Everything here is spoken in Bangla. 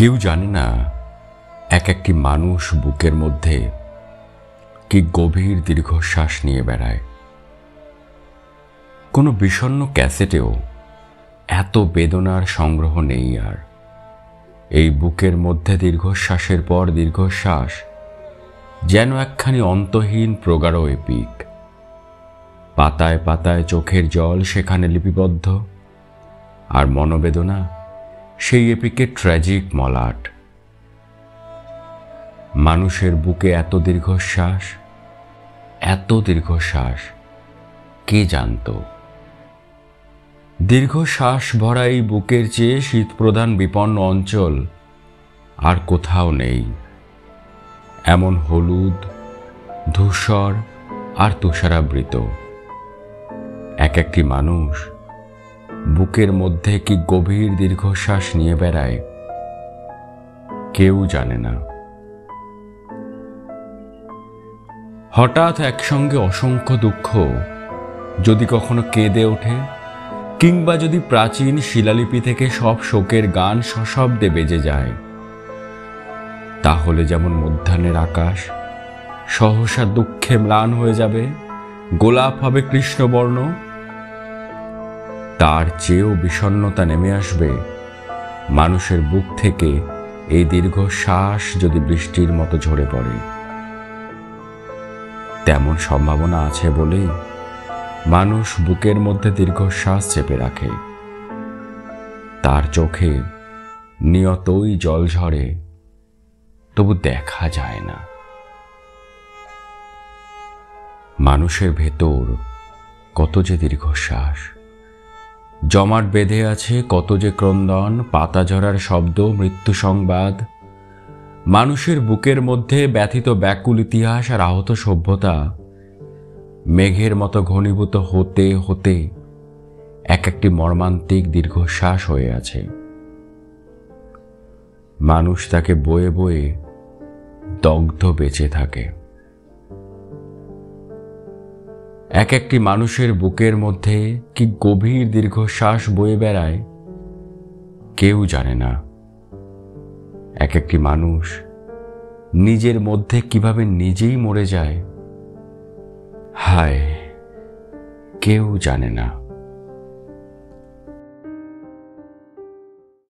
কেউ জানে না এক একটি মানুষ বুকের মধ্যে কি গভীর দীর্ঘশ্বাস নিয়ে বেড়ায়। কোনো বিষণ্ণ ক্যাসেটেও এত বেদনার সংগ্রহ নেই আর। এই বুকের মধ্যে দীর্ঘশ্বাসের পর দীর্ঘশ্বাস যেন একখানি অন্তহীন প্রগাঢ় এপিক। পাতায় পাতায় চোখের জল সেখানে লিপিবদ্ধ, আর মনোবেদনা সেই এপিকের ট্র্যাজিক মলাট। মানুষের বুকে এত দীর্ঘশ্বাস কে জানত? দীর্ঘশ্বাস ভরা এই বুকের চেয়ে শীতপ্রধান বিপন্ন অঞ্চল আর কোথাও নেই। এমন হলুদ, ধূসর আর তুষারাবৃত এক একটি মানুষ বুকের মধ্যে কি গভীর দীর্ঘশ্বাস নিয়ে বেড়ায়, কেউ জানে না। হঠাৎ একসঙ্গে অসংখ্য দুঃখ যদি কখনো কেঁদে ওঠে, কিংবা যদি প্রাচীন শিলালিপি থেকে সব শোকের গান সশব্দে বেজে যায়, তাহলে যেমন মধ্যাহ্নের আকাশ সহসা দুঃখে ম্লান হয়ে যাবে, গোলাপ হবে কৃষ্ণবর্ণ, তার চেয়েও বিষণ্ণতা নেমে আসবে মানুষের বুক থেকে এই দীর্ঘশ্বাস যদি বৃষ্টির মতো ঝরে পড়ে। তেমন সম্ভাবনা আছে বলেই মানুষ বুকের মধ্যে দীর্ঘশ্বাস চেপে রাখে। তার চোখে নিয়তই জল ঝরে, তবু দেখা যায় না। মানুষের ভেতর কত যে দীর্ঘশ্বাস জমাট বেঁধে আছে, কত যে ক্রন্দন, পাতা ঝরার শব্দ, মৃত্যু সংবাদ। মানুষের বুকের মধ্যে ব্যথিত ব্যাকুল ইতিহাস আর আহত সভ্যতা মেঘের মতো ঘনীভূত হতে হতে এক একটি মর্মান্তিক দীর্ঘশ্বাস হয়ে আছে। মানুষ তাকে বয়ে বয়ে দগ্ধ বেঁচে থাকে। এক একটি মানুষের বুকের মধ্যে কি গভীর দীর্ঘশ্বাস বয়ে বেড়ায়, কেউ জানে না। এক একটি মানুষ নিজের মধ্যে কিভাবে নিজেই মরে যায়, হায়, কেউ জানে না।